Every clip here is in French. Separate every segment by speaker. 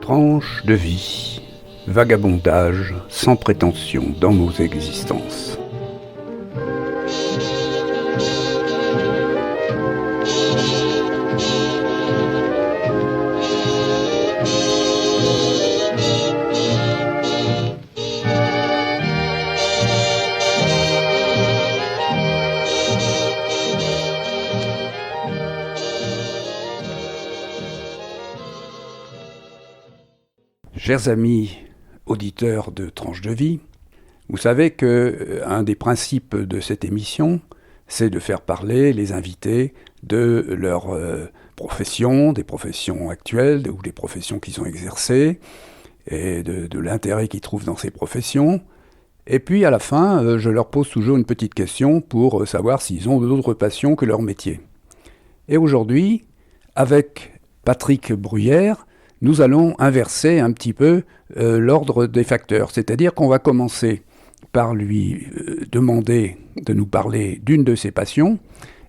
Speaker 1: Tranche de vie, vagabondage sans prétention dans nos existences. Chers amis auditeurs de Tranche de vie, vous savez qu'un des principes de cette émission, c'est de faire parler les invités de leur profession, des professions actuelles ou des professions qu'ils ont exercées, et de l'intérêt qu'ils trouvent dans ces professions. Et puis à la fin, je leur pose toujours une petite question pour savoir s'ils ont d'autres passions que leur métier. Et aujourd'hui, avec Patrick Bruyère, nous allons inverser un petit peu l'ordre des facteurs. C'est-à-dire qu'on va commencer par lui demander de nous parler d'une de ses passions,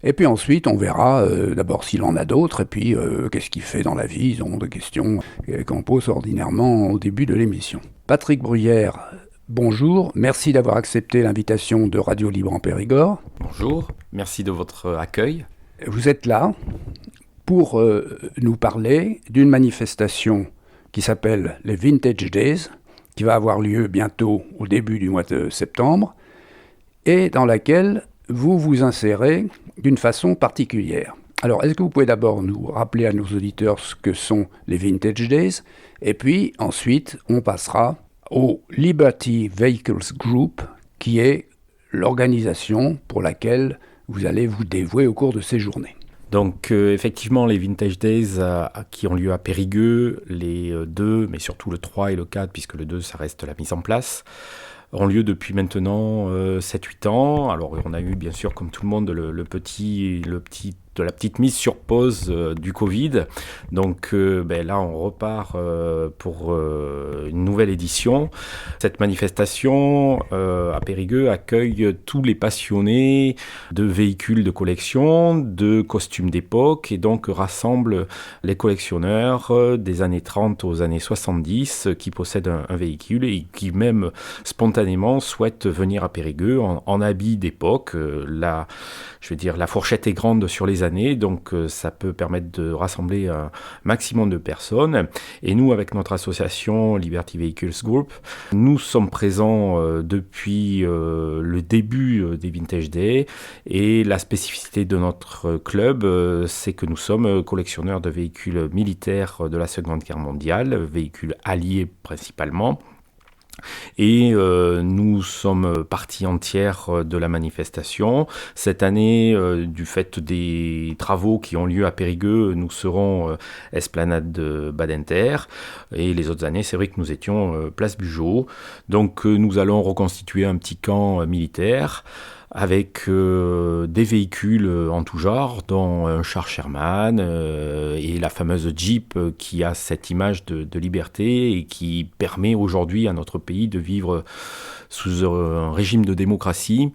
Speaker 1: et puis ensuite on verra d'abord s'il en a d'autres, et puis qu'est-ce qu'il fait dans la vie. Ils ont des questions qu'on pose ordinairement au début de l'émission. Patrick Bruyère, bonjour, merci d'avoir accepté l'invitation de Radio Libre en Périgord.
Speaker 2: Bonjour, merci de votre accueil.
Speaker 1: Vous êtes là pour nous parler d'une manifestation qui s'appelle les Vintage Days, qui va avoir lieu bientôt au début du mois de septembre, et dans laquelle vous vous insérez d'une façon particulière. Alors, est-ce que vous pouvez d'abord nous rappeler à nos auditeurs ce que sont les Vintage Days, et puis ensuite on passera au Liberty Vehicles Group, qui est l'organisation pour laquelle vous allez vous dévouer au cours de ces journées.
Speaker 2: Donc effectivement, les Vintage Days qui ont lieu à Périgueux, les 2, mais surtout le 3 et le 4, puisque le 2, ça reste la mise en place, ont lieu depuis maintenant 7-8 ans. Alors on a eu bien sûr, comme tout le monde, de la petite mise sur pause du Covid. Donc là, on repart pour une nouvelle édition. Cette manifestation à Périgueux accueille tous les passionnés de véhicules de collection, de costumes d'époque, et donc rassemble les collectionneurs des années 30 aux années 70 qui possèdent un véhicule et qui même spontanément souhaitent venir à Périgueux en habits d'époque. La fourchette est grande sur les années, donc ça peut permettre de rassembler un maximum de personnes. Et nous, avec notre association Liberty Vehicles Group, nous sommes présents depuis le début des Vintage Days. Et la spécificité de notre club, c'est que nous sommes collectionneurs de véhicules militaires de la Seconde Guerre mondiale, véhicules alliés principalement. Et nous sommes partie entière de la manifestation. Cette année, du fait des travaux qui ont lieu à Périgueux, nous serons esplanade de Badinter. Et les autres années, c'est vrai que nous étions place Bugeaud. Donc nous allons reconstituer un petit camp militaire avec des véhicules en tout genre, dont un char Sherman et la fameuse Jeep qui a cette image de liberté et qui permet aujourd'hui à notre pays de vivre sous un régime de démocratie.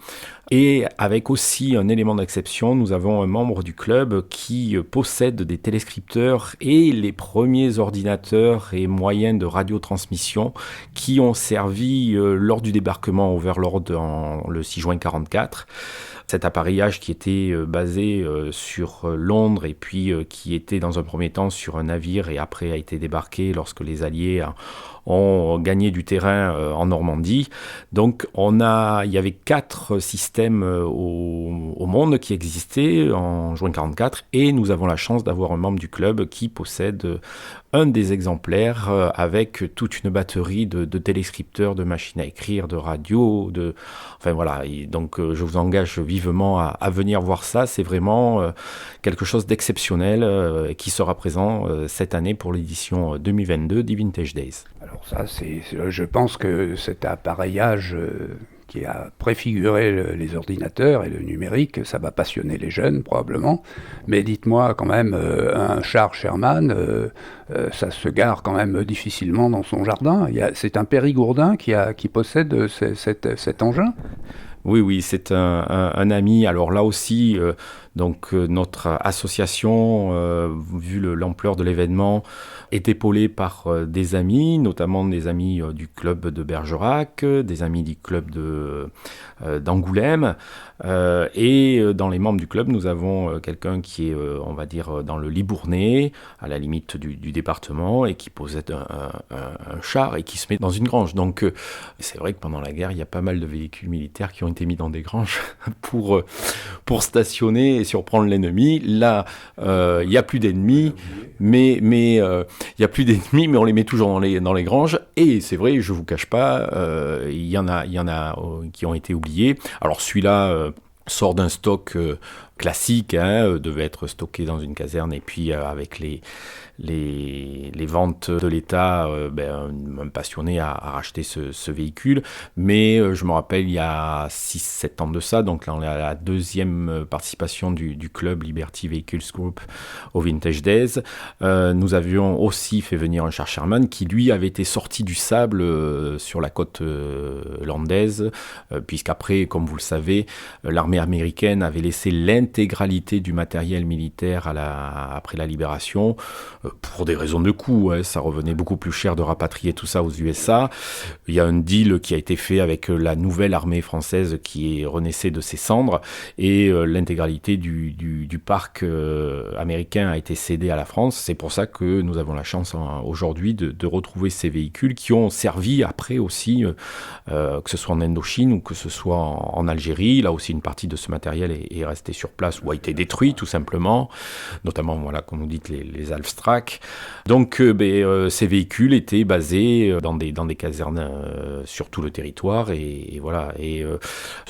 Speaker 2: Et avec aussi un élément d'exception, nous avons un membre du club qui possède des téléscripteurs et les premiers ordinateurs et moyens de radiotransmission qui ont servi lors du débarquement Overlord le 6 juin 1944. Cet appareillage qui était basé sur Londres et puis qui était dans un premier temps sur un navire et après a été débarqué lorsque les Alliés ont gagné du terrain en Normandie. Donc il y avait 4 systèmes au monde qui existaient en juin 1944 et nous avons la chance d'avoir un membre du club qui possède un des exemplaires avec toute une batterie de téléscripteurs, de machines à écrire, de radios, enfin voilà. Et donc je vous engage vivement à venir voir ça. C'est vraiment quelque chose d'exceptionnel qui sera présent cette année pour l'édition 2022 des Vintage Days.
Speaker 1: Alors ça, je pense que cet appareillage qui a préfiguré les ordinateurs et le numérique, ça va passionner les jeunes probablement. Mais dites-moi quand même, un char Sherman, ça se gare quand même difficilement dans son jardin. C'est un Périgourdin qui possède cet engin.
Speaker 2: Oui, c'est un ami. Alors là aussi, Donc notre association, vu l'ampleur de l'événement, est épaulée par des amis, notamment des amis du club de Bergerac, des amis du club d'Angoulême. Et dans les membres du club, nous avons quelqu'un qui est, on va dire, dans le Libournais, à la limite du département, et qui possède un char et qui se met dans une grange. Donc c'est vrai que pendant la guerre, il y a pas mal de véhicules militaires qui ont été mis dans des granges pour stationner et surprendre l'ennemi. Là, il n'y a plus d'ennemis, mais il y a plus d'ennemis, mais on les met toujours dans les granges. Et c'est vrai, je vous cache pas, il y en a qui ont été oubliés. Alors celui-là sort d'un stock classique, devait être stocké dans une caserne, et puis avec les ventes de l'État, un passionné a racheté ce véhicule. Mais je me rappelle, il y a 6-7 ans de ça, donc là on est à la deuxième participation du club Liberty Vehicles Group au Vintage Days. Nous avions aussi fait venir un char Sherman qui lui avait été sorti du sable sur la côte landaise, puisqu'après, comme vous le savez, l'armée américaine avait laissé l'intégralité du matériel militaire après la libération, pour des raisons de coût. Ça revenait beaucoup plus cher de rapatrier tout ça aux USA. Il y a un deal qui a été fait avec la nouvelle armée française qui est renaissée de ses cendres, et l'intégralité du parc américain a été cédée à la France. C'est pour ça que nous avons la chance aujourd'hui de retrouver ces véhicules qui ont servi après aussi, que ce soit en Indochine ou que ce soit en Algérie. Là aussi, une partie de ce matériel est restée sur place ou a été détruit tout simplement, notamment, voilà, comme vous dites, les Alfstrak. Donc ces véhicules étaient basés dans des casernes sur tout le territoire, et voilà. Et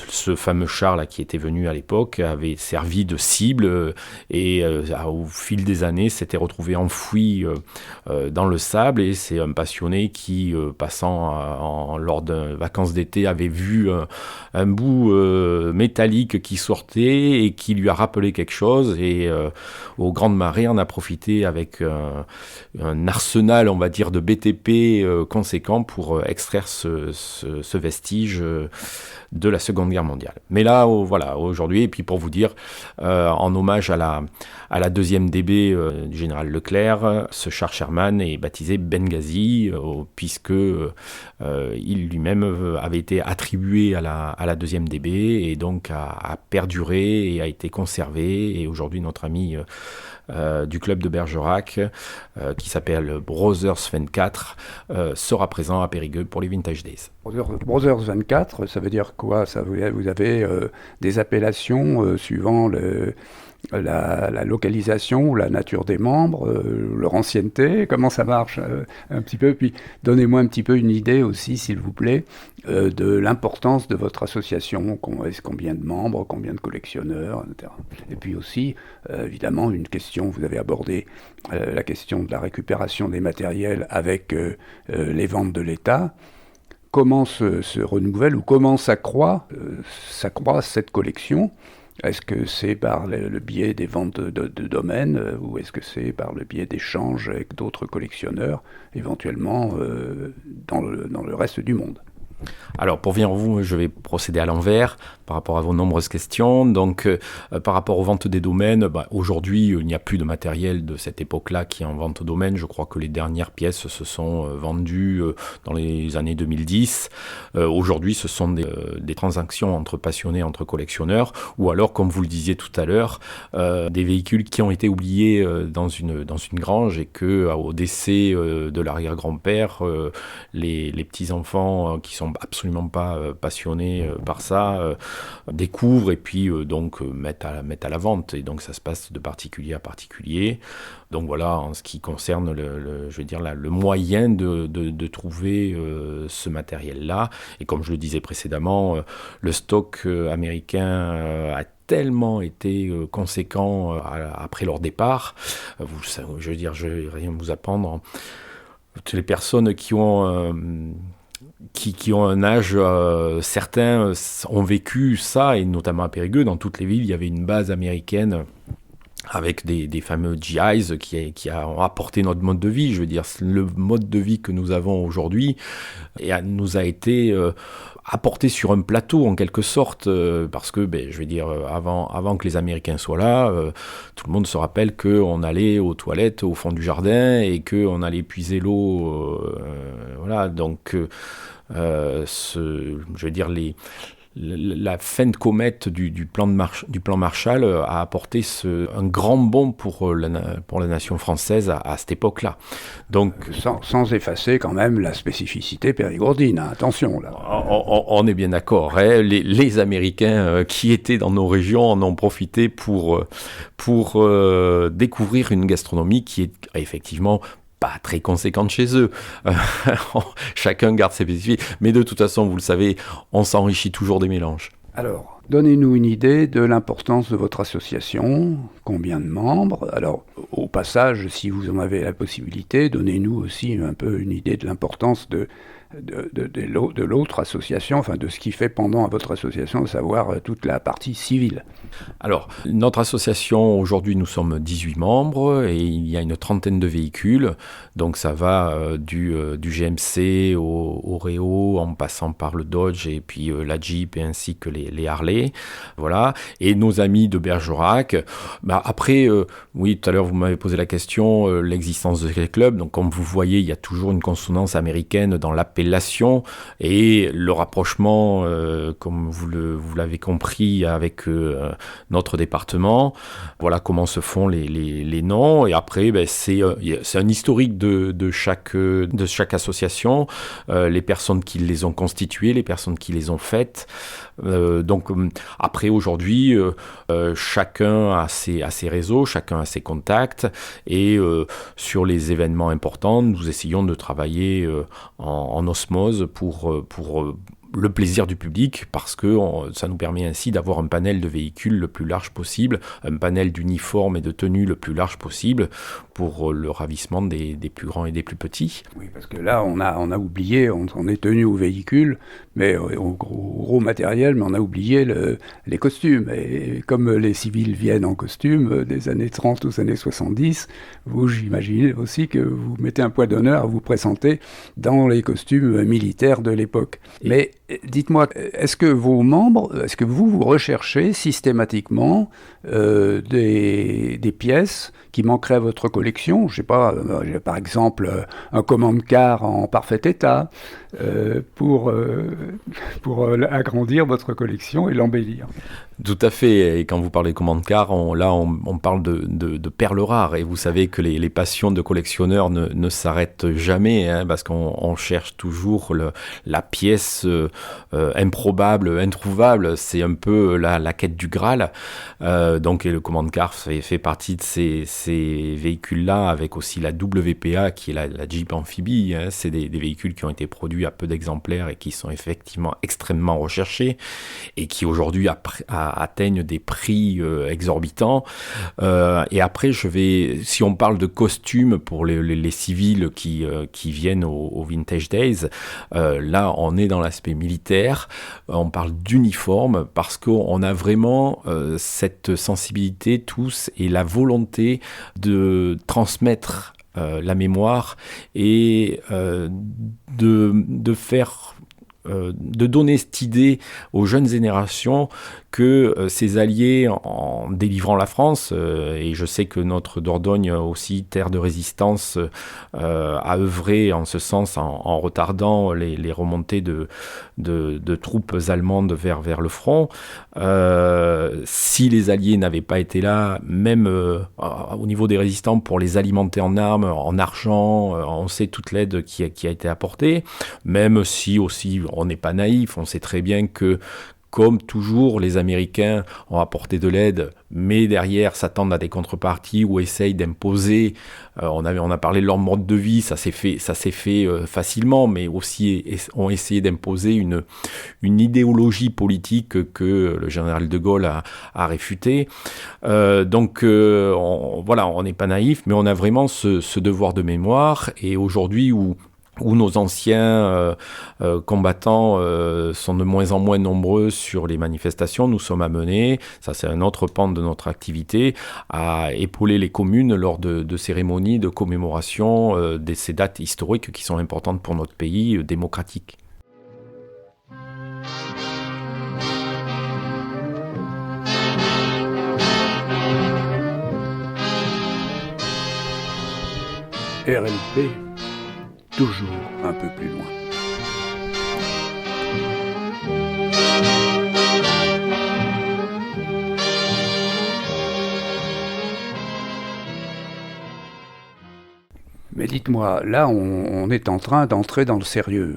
Speaker 2: ce fameux char là qui était venu à l'époque avait servi de cible, et au fil des années s'était retrouvé enfoui dans le sable, et c'est un passionné qui, passant lors de vacances d'été, avait vu un bout métallique qui sortait et qui lui a rappelé quelque chose, et aux grandes marées on a profité avec un arsenal, on va dire, de BTP conséquent pour extraire ce vestige de la Seconde Guerre mondiale. Mais là, voilà, aujourd'hui, et puis pour vous dire, en hommage à la deuxième DB du général Leclerc, ce char Sherman est baptisé Benghazi, puisque il lui-même avait été attribué à la deuxième DB, et donc a perduré et a été conservé. Et aujourd'hui, notre ami du club de Bergerac, qui s'appelle Brothers 24, sera présent à Périgueux pour les Vintage Days.
Speaker 1: Brothers 24, ça veut dire quoi? Ça, vous avez des appellations suivant la localisation ou la nature des membres, leur ancienneté, comment ça marche un petit peu? Puis donnez-moi un petit peu une idée aussi, s'il vous plaît, de l'importance de votre association. Combien de membres, combien de collectionneurs, etc. Et puis aussi, évidemment, une question, vous avez abordé la question de la récupération des matériels avec les ventes de l'État. Comment se renouvelle ou comment s'accroît cette collection? Est-ce que c'est par le biais des ventes de domaines, ou est-ce que c'est par le biais d'échanges avec d'autres collectionneurs, éventuellement dans le reste du monde?
Speaker 2: Alors, pour venir à vous, je vais procéder à l'envers par rapport à vos nombreuses questions. Donc, par rapport aux ventes des domaines, aujourd'hui, il n'y a plus de matériel de cette époque-là qui est en vente au domaine. Je crois que les dernières pièces se sont vendues dans les années 2010. Aujourd'hui, ce sont des transactions entre passionnés, entre collectionneurs, ou alors, comme vous le disiez tout à l'heure, des véhicules qui ont été oubliés dans une grange, et que au décès de l'arrière-grand-père, les petits-enfants qui sont absolument pas passionnés par ça découvrent, et puis donc mettent à la vente, et donc ça se passe de particulier à particulier. Donc voilà, en ce qui concerne le moyen de trouver ce matériel-là. Et comme je le disais précédemment, le stock américain a tellement été conséquent après leur départ. Je vais rien vous apprendre. Toutes les personnes qui ont un âge certains ont vécu ça, et notamment à Périgueux, dans toutes les villes, il y avait une base américaine avec des fameux GIs qui ont apporté notre mode de vie. Je veux dire, le mode de vie que nous avons aujourd'hui nous a été apporté sur un plateau en quelque sorte, parce que, je veux dire, avant que les Américains soient là, tout le monde se rappelle qu'on allait aux toilettes au fond du jardin et qu'on allait puiser l'eau. Voilà, donc, je veux dire, la fin de comète du plan Marshall a apporté un grand bond pour la nation française à cette époque-là. Donc,
Speaker 1: sans effacer quand même la spécificité périgourdine, hein, attention là.
Speaker 2: On est bien d'accord. Hein. Les Américains qui étaient dans nos régions en ont profité pour découvrir une gastronomie qui est effectivement pas très conséquente chez eux. Chacun garde ses spécificités. Mais de toute façon, vous le savez, on s'enrichit toujours des mélanges.
Speaker 1: Alors, donnez-nous une idée de l'importance de votre association, combien de membres. Alors, au passage, si vous en avez la possibilité, donnez-nous aussi un peu une idée de l'importance de l'autre association, enfin de ce qui fait pendant à votre association, à savoir toute la partie civile.
Speaker 2: Alors, notre association, aujourd'hui, nous sommes 18 membres et il y a une trentaine de véhicules. Donc, ça va du GMC au Réo, en passant par le Dodge et puis la Jeep et ainsi que les Harley. Voilà. Et nos amis de Bergerac. Après, oui, tout à l'heure, vous m'avez posé la question, l'existence de ces clubs. Donc, comme vous voyez, il y a toujours une consonance américaine dans l'appellation et le rapprochement, comme vous l'avez compris, avec notre département. Voilà comment se font les noms. Et après, c'est un historique de chaque association, les personnes qui les ont constituées, les personnes qui les ont faites. Donc après, aujourd'hui, chacun a ses réseaux, chacun a ses contacts. Et sur les événements importants, nous essayons de travailler en osmose pour le plaisir du public, parce que ça nous permet ainsi d'avoir un panel de véhicules le plus large possible, un panel d'uniformes et de tenues le plus large possible pour le ravissement des plus grands et des plus petits.
Speaker 1: Oui, parce que là, on a oublié, on est tenu au véhicule, mais au gros matériel, mais on a oublié les costumes. Et comme les civils viennent en costume des années 30 aux années 70, vous, j'imagine aussi que vous mettez un point d'honneur à vous présenter dans les costumes militaires de l'époque. Mais dites-moi, est-ce que vos membres, est-ce que vous recherchez systématiquement des pièces qui manqueraient à votre collection? Je ne sais pas, par exemple, un command car en parfait état pour agrandir votre collection et l'embellir.
Speaker 2: Tout à fait, et quand vous parlez de command car, on parle de perles rares, et vous savez que les passions de collectionneurs ne s'arrêtent jamais, hein, parce qu'on cherche toujours la pièce improbable, introuvable. C'est un peu la quête du Graal. Donc le command car fait partie de ces véhicules-là, avec aussi la WPA qui est la Jeep amphibie, hein. C'est des véhicules qui ont été produits à peu d'exemplaires et qui sont effectivement extrêmement recherchés et qui aujourd'hui atteignent des prix exorbitants. Et après, si on parle de costumes pour les civils qui viennent au Vintage Days, là on est dans l'aspect militaire, on parle d'uniforme parce qu'on a vraiment cette sensibilité tous et la volonté de transmettre la mémoire et de faire de donner cette idée aux jeunes générations que ses alliés, en délivrant la France, et je sais que notre Dordogne, aussi terre de résistance, a œuvré en ce sens en retardant les remontées de troupes allemandes vers le front. Si les alliés n'avaient pas été là, même au niveau des résistants, pour les alimenter en armes, en argent, on sait toute l'aide qui a été apportée, même si aussi on n'est pas naïf, on sait très bien que comme toujours, les Américains ont apporté de l'aide, mais derrière s'attendent à des contreparties ou essayent d'imposer. On a parlé de leur mode de vie, ça s'est fait facilement, mais aussi ont essayé d'imposer une idéologie politique que le général de Gaulle a réfutée. Donc voilà, on n'est pas naïf, mais on a vraiment ce devoir de mémoire. Et aujourd'hui où où nos anciens combattants sont de moins en moins nombreux sur les manifestations. Nous sommes amenés, ça c'est un autre pan de notre activité, à épauler les communes lors de cérémonies de commémoration de ces dates historiques qui sont importantes pour notre pays démocratique.
Speaker 1: RLP, toujours un peu plus loin. Mais dites-moi, là, on est en train d'entrer dans le sérieux.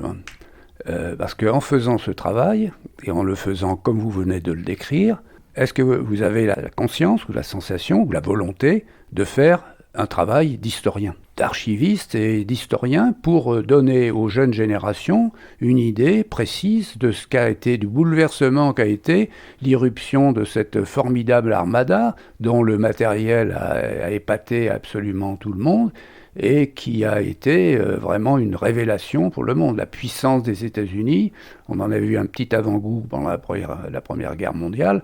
Speaker 1: Parce qu'en faisant ce travail, et en le faisant comme vous venez de le décrire, est-ce que vous avez la conscience ou la sensation ou la volonté de faire un travail d'historien, d'archiviste et d'historien pour donner aux jeunes générations une idée précise de ce qu'a été, du bouleversement qu'a été l'irruption de cette formidable armada dont le matériel a épaté absolument tout le monde et qui a été vraiment une révélation pour le monde. La puissance des États-Unis, on en a vu un petit avant-goût pendant la Première Guerre mondiale,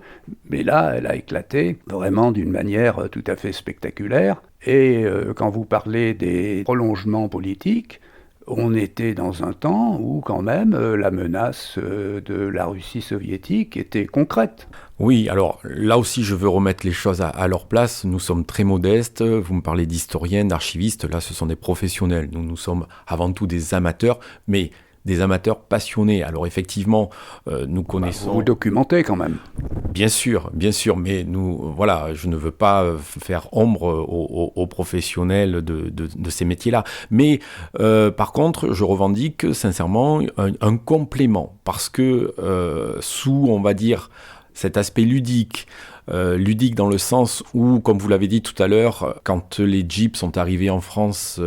Speaker 1: mais là, elle a éclaté vraiment d'une manière tout à fait spectaculaire. Et quand vous parlez des prolongements politiques, on était dans un temps où quand même la menace de la Russie soviétique était concrète.
Speaker 2: Oui, alors là aussi je veux remettre les choses à leur place. Nous sommes très modestes, vous me parlez d'historiens, d'archivistes, là ce sont des professionnels. Nous sommes avant tout des amateurs, mais des amateurs passionnés. Alors effectivement, nous connaissons...
Speaker 1: Vous documentez quand même.
Speaker 2: Bien sûr, mais nous, voilà, je ne veux pas faire ombre aux professionnels de ces métiers-là. Mais par contre, je revendique sincèrement un complément, parce que sous, on va dire, cet aspect ludique dans le sens où, comme vous l'avez dit tout à l'heure, quand les Jeeps sont arrivés en France,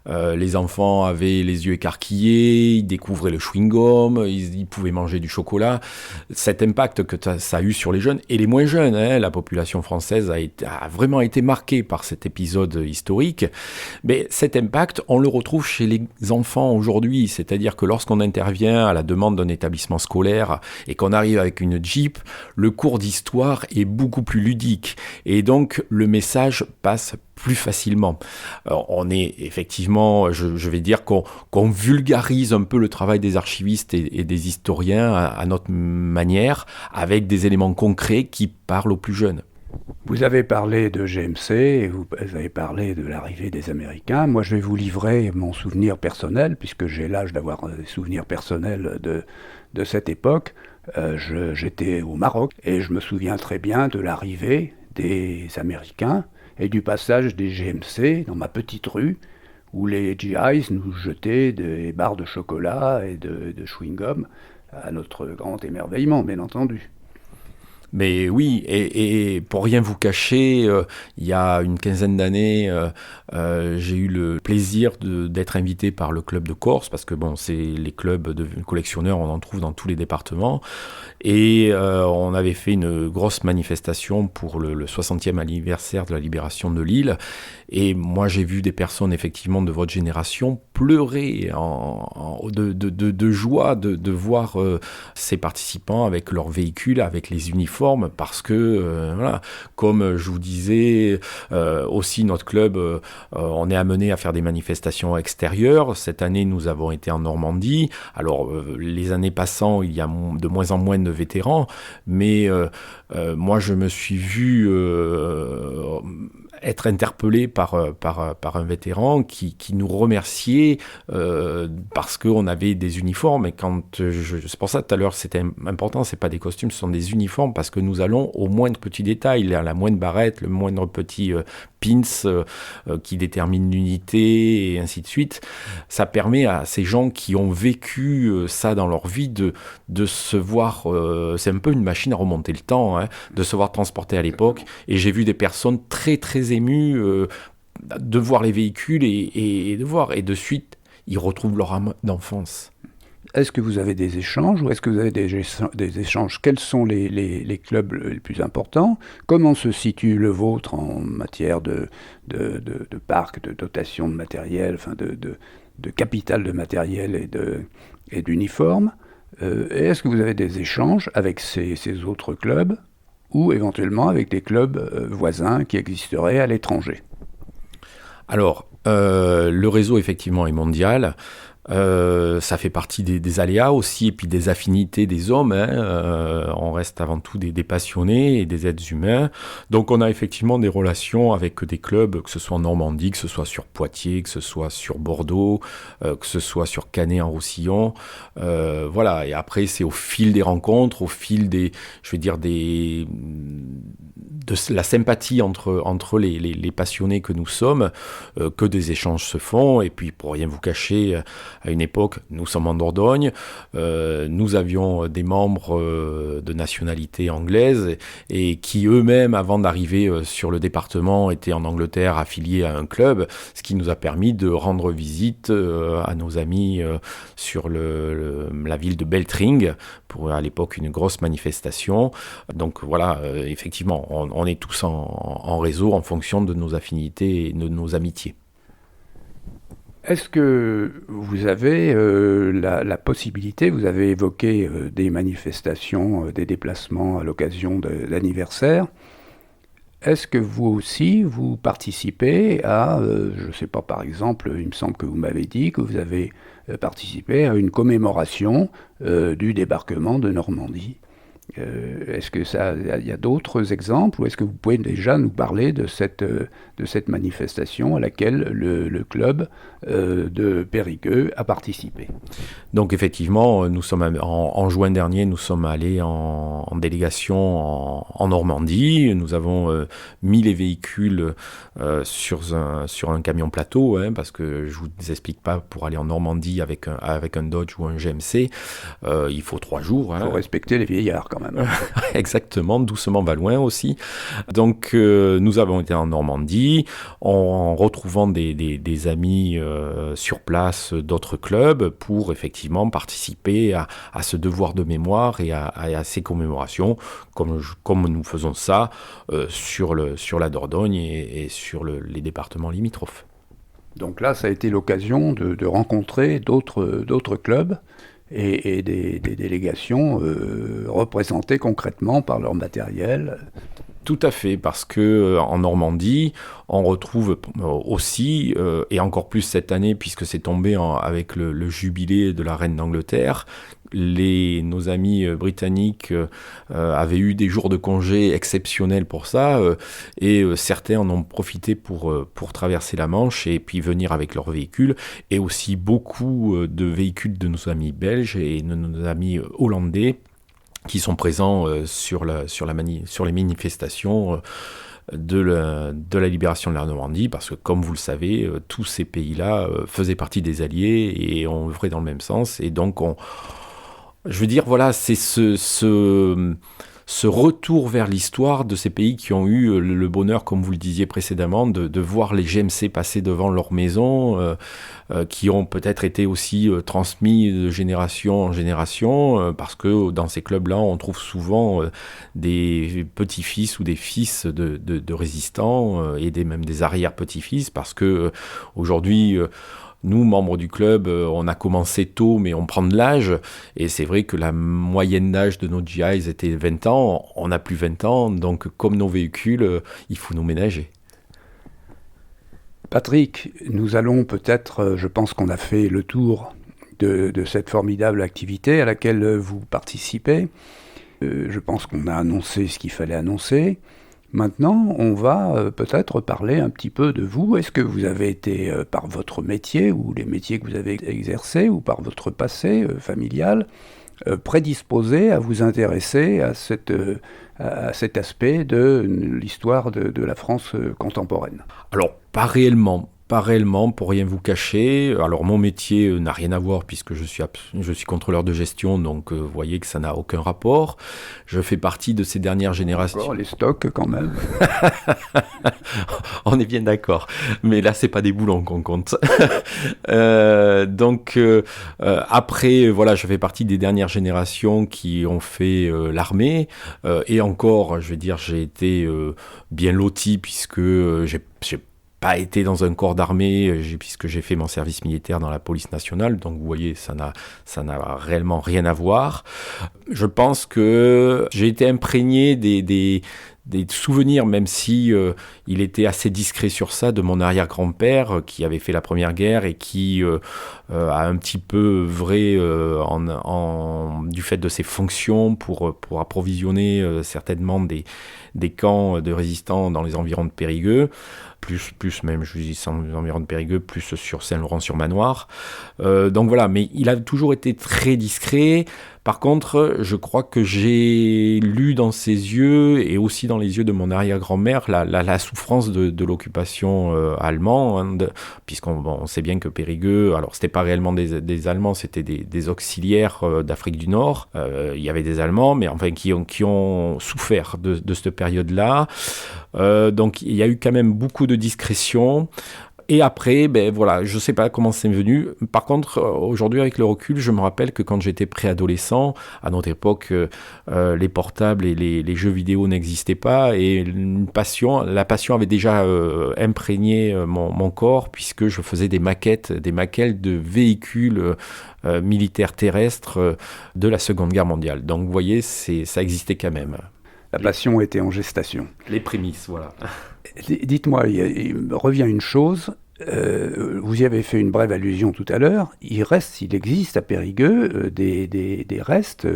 Speaker 2: les enfants avaient les yeux écarquillés, ils découvraient le chewing-gum, ils pouvaient manger du chocolat. Cet impact que ça a eu sur les jeunes, et les moins jeunes, la population française a vraiment été marquée par cet épisode historique. Mais cet impact, on le retrouve chez les enfants aujourd'hui, c'est-à-dire que lorsqu'on intervient à la demande d'un établissement scolaire et qu'on arrive avec une Jeep, le cours d'histoire est beaucoup plus ludique et donc le message passe plus facilement. Alors, on est effectivement, je vais dire qu'on vulgarise un peu le travail des archivistes et des historiens à notre manière, avec des éléments concrets qui parlent aux plus jeunes.
Speaker 1: Vous avez parlé de GMC, et vous avez parlé de l'arrivée des Américains. Moi, je vais vous livrer mon souvenir personnel, puisque j'ai l'âge d'avoir des souvenirs personnels de cette époque. J'étais au Maroc, et je me souviens très bien de l'arrivée des Américains et du passage des GMC dans ma petite rue, où les GIs nous jetaient des barres de chocolat et de chewing-gum, à notre grand émerveillement, bien entendu.
Speaker 2: Mais oui, et pour rien vous cacher, il y a une quinzaine d'années, j'ai eu le plaisir d'être invité par le club de Corse, parce que bon, c'est les clubs de collectionneurs, on en trouve dans tous les départements, et on avait fait une grosse manifestation pour le 60e anniversaire de la libération de l'île, et moi j'ai vu des personnes effectivement de votre génération pleurer de joie de voir ces participants avec leurs véhicules, avec les uniformes, parce que, voilà, comme je vous disais, aussi notre club, on est amené à faire des manifestations extérieures. Cette année, nous avons été en Normandie. Alors, les années passant, il y a de moins en moins de vétérans, mais moi, je me suis vu être interpellé par un vétéran qui nous remerciait parce qu'on avait des uniformes. Et c'est pour ça tout à l'heure c'était important, c'est pas des costumes, ce sont des uniformes, parce que nous allons au moindre petit détail, à la moindre barrette, le moindre petit pins qui détermine l'unité et ainsi de suite. Ça permet à ces gens qui ont vécu ça dans leur vie de se voir, c'est un peu une machine à remonter le temps, de se voir transporter à l'époque. Et j'ai vu des personnes très très émues de voir les véhicules et de voir, et de suite ils retrouvent leur âme d'enfance.
Speaker 1: Est-ce que vous avez des échanges ou est-ce que vous avez des échanges? Quels sont les clubs les plus importants? Comment se situe le vôtre en matière de parc, de dotation de matériel, enfin de capital de matériel et d'uniformes. Et est-ce que vous avez des échanges avec ces autres clubs ou éventuellement avec des clubs voisins qui existeraient à l'étranger?
Speaker 2: Alors, le réseau, effectivement, est mondial. Ça fait partie des aléas aussi, et puis des affinités des hommes. On reste avant tout des passionnés et des êtres humains. Donc on a effectivement des relations avec des clubs, que ce soit en Normandie, que ce soit sur Poitiers, que ce soit sur Bordeaux, que ce soit sur Canet-en-Roussillon. Voilà, et après c'est au fil des rencontres, au fil de la sympathie entre les passionnés que nous sommes, que des échanges se font. Et puis pour rien vous cacher, à une époque, nous sommes en Dordogne, nous avions des membres de nationalité anglaise et qui eux-mêmes, avant d'arriver sur le département, étaient en Angleterre affiliés à un club, ce qui nous a permis de rendre visite à nos amis sur la ville de Beltring, pour à l'époque une grosse manifestation. Donc voilà, effectivement, on est tous en réseau en fonction de nos affinités et de nos amitiés.
Speaker 1: Est-ce que vous avez la possibilité, vous avez évoqué des manifestations, des déplacements à l'occasion d'anniversaires, est-ce que vous aussi, vous participez à, je ne sais pas, par exemple, il me semble que vous m'avez dit que vous avez participé à une commémoration du débarquement de Normandie? Est-ce que il y a d'autres exemples ou est-ce que vous pouvez déjà nous parler de cette manifestation à laquelle le club de Périgueux a participé?
Speaker 2: Donc effectivement, nous sommes en juin dernier, nous sommes allés en délégation en Normandie. Nous avons mis les véhicules sur un camion plateau, parce que je vous explique pas, pour aller en Normandie avec un Dodge ou un GMC, il faut 3 jours.
Speaker 1: Il faut respecter les vieillards quand même.
Speaker 2: Exactement, doucement va loin aussi. Donc nous avons été en Normandie en retrouvant des amis sur place d'autres clubs pour effectivement participer à ce devoir de mémoire et à ces commémorations, comme nous faisons ça sur la Dordogne et sur les départements limitrophes.
Speaker 1: Donc là, ça a été l'occasion de rencontrer d'autres clubs et des délégations représentées concrètement par leur matériel.
Speaker 2: Tout à fait, parce que en Normandie, on retrouve aussi, et encore plus cette année, puisque c'est tombé avec le jubilé de la reine d'Angleterre, nos amis britanniques avaient eu des jours de congé exceptionnels pour ça, et certains en ont profité pour traverser la Manche et puis venir avec leurs véhicules, et aussi beaucoup de véhicules de nos amis belges et de nos amis hollandais, qui sont présents sur les manifestations de la libération de la Normandie, parce que, comme vous le savez, tous ces pays-là faisaient partie des Alliés et ont œuvré dans le même sens. Et donc, je veux dire, voilà, c'est ce retour vers l'histoire de ces pays qui ont eu le bonheur, comme vous le disiez précédemment, de voir les GMC passer devant leur maison, qui ont peut-être été aussi transmis de génération en génération, parce que dans ces clubs-là, on trouve souvent des petits-fils ou des fils de résistants, et même des arrière-petits-fils, parce que aujourd'hui... Nous, membres du club, on a commencé tôt, mais on prend de l'âge. Et c'est vrai que la moyenne d'âge de nos GIs était 20 ans. On n'a plus 20 ans, donc comme nos véhicules, il faut nous ménager.
Speaker 1: Patrick, nous allons peut-être, je pense qu'on a fait le tour de cette formidable activité à laquelle vous participez. Je pense qu'on a annoncé ce qu'il fallait annoncer. Maintenant, on va peut-être parler un petit peu de vous. Est-ce que vous avez été, par votre métier ou les métiers que vous avez exercés, ou par votre passé familial, prédisposé à vous intéresser à cet aspect de l'histoire de la France contemporaine?
Speaker 2: Alors, pas réellement. Pas réellement, pour rien vous cacher. Alors mon métier n'a rien à voir puisque je suis contrôleur de gestion, donc vous voyez que ça n'a aucun rapport. Je fais partie de ces dernières générations.
Speaker 1: Encore les stocks quand même.
Speaker 2: On est bien d'accord. Mais là, c'est pas des boulons qu'on compte. Après, voilà, je fais partie des dernières générations qui ont fait l'armée. Et encore, je veux dire, j'ai été bien loti puisque j'ai pas été dans un corps d'armée, puisque j'ai fait mon service militaire dans la police nationale, donc vous voyez, ça n'a réellement rien à voir. Je pense que j'ai été imprégné des souvenirs, même si il était assez discret sur ça, de mon arrière-grand-père qui avait fait la Première Guerre et qui a un petit peu œuvré du fait de ses fonctions pour approvisionner certainement des camps de résistants dans les environs de Périgueux, plus même, je dis dans les environs de Périgueux, plus sur Saint-Laurent-sur-Manoir. Donc voilà, mais il a toujours été très discret. Par contre, je crois que j'ai lu dans ses yeux et aussi dans les yeux de mon arrière-grand-mère la souffrance de l'occupation allemande, puisqu'on sait bien que Périgueux, alors c'était pas réellement des Allemands, c'était des auxiliaires d'Afrique du Nord. Il y avait des Allemands, mais enfin qui ont souffert de cette période-là. Donc il y a eu quand même beaucoup de discrétion. Et après, voilà, je ne sais pas comment c'est venu. Par contre, aujourd'hui, avec le recul, je me rappelle que quand j'étais préadolescent, à notre époque, les portables et les jeux vidéo n'existaient pas. Et la passion avait déjà imprégné mon corps, puisque je faisais des maquettes de véhicules militaires terrestres de la Seconde Guerre mondiale. Donc, vous voyez, ça existait quand même.
Speaker 1: La passion était en gestation.
Speaker 2: Les prémices, voilà.
Speaker 1: Dites-moi, il me revient une chose. Vous y avez fait une brève allusion tout à l'heure. Il existe à Périgueux des restes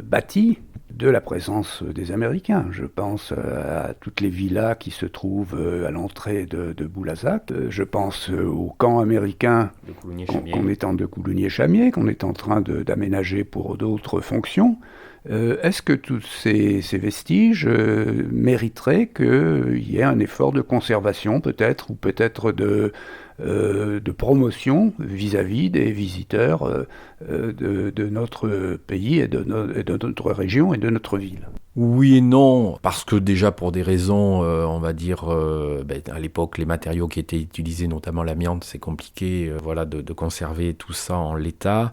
Speaker 1: bâtis de la présence des Américains. Je pense à toutes les villas qui se trouvent à l'entrée de Boulazac. Je pense au camp américain de Coulugny-Chamiers, qu'on est en train d'aménager pour d'autres fonctions. Est-ce que tous ces vestiges mériteraient qu'il y ait un effort de conservation peut-être, ou peut-être de promotion vis-à-vis des visiteurs de notre pays et de notre région et de notre ville?
Speaker 2: Oui et non, parce que déjà pour des raisons, on va dire, à l'époque, les matériaux qui étaient utilisés, notamment l'amiante, c'est compliqué de conserver tout ça en l'état.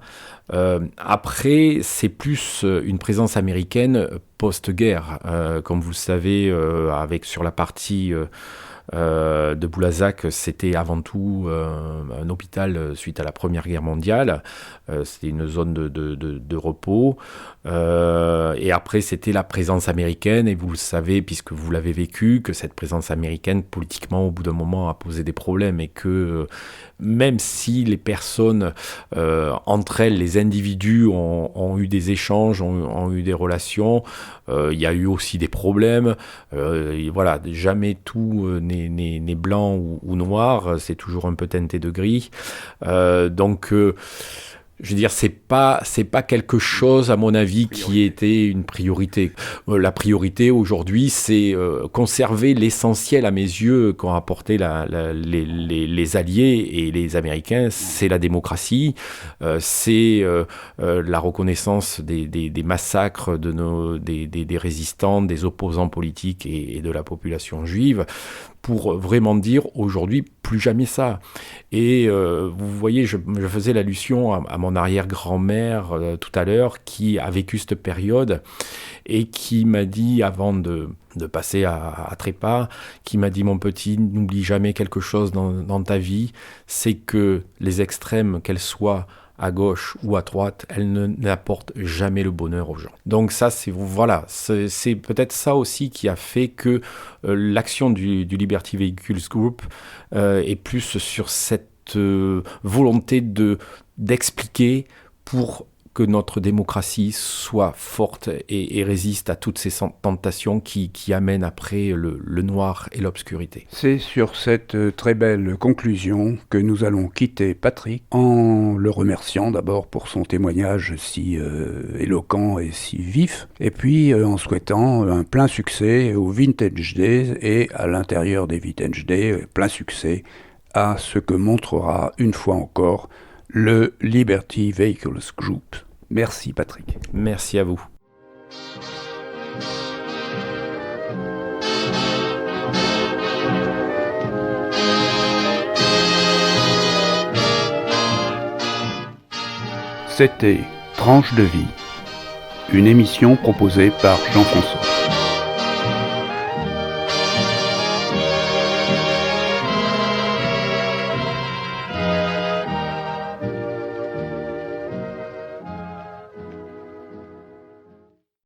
Speaker 2: Après, c'est plus une présence américaine post-guerre. Comme vous le savez, sur la partie de Boulazac, c'était avant tout un hôpital suite à la Première Guerre mondiale. C'était une zone de repos. Et après, c'était la présence américaine. Et vous le savez, puisque vous l'avez vécu, que cette présence américaine, politiquement, au bout d'un moment, a posé des problèmes. Et que même si les personnes, entre elles, les individus, ont eu des échanges, ont eu des relations, il y a eu aussi des problèmes. Voilà, jamais tout n'est blanc ou noir, c'est toujours un peu teinté de gris. Donc, je veux dire, c'est pas quelque chose, à mon avis, qui était une priorité. La priorité aujourd'hui, c'est conserver l'essentiel, à mes yeux, qu'ont apporté les Alliés et les Américains. C'est la démocratie, c'est la reconnaissance des massacres des résistants, des opposants politiques et de la population juive, pour vraiment dire aujourd'hui plus jamais ça. Et vous voyez, je faisais l'allusion à mon arrière-grand-mère tout à l'heure, qui a vécu cette période et qui m'a dit, avant de passer à trépas, qui m'a dit: mon petit, n'oublie jamais quelque chose dans ta vie, c'est que les extrêmes, qu'elles soient à gauche ou à droite, elle n'apporte jamais le bonheur aux gens. Donc ça, c'est peut-être ça aussi qui a fait que l'action du Liberty Vehicles Group est plus sur cette volonté d'expliquer pour que notre démocratie soit forte et résiste à toutes ces tentations qui amènent après le noir et l'obscurité.
Speaker 1: C'est sur cette très belle conclusion que nous allons quitter Patrick, en le remerciant d'abord pour son témoignage si éloquent et si vif, et puis en souhaitant un plein succès aux Vintage Days, et à l'intérieur des Vintage Days, plein succès à ce que montrera une fois encore le Liberty Vehicles Group. Merci Patrick.
Speaker 2: Merci à vous.
Speaker 1: C'était Tranche de vie, une émission proposée par Jean-François.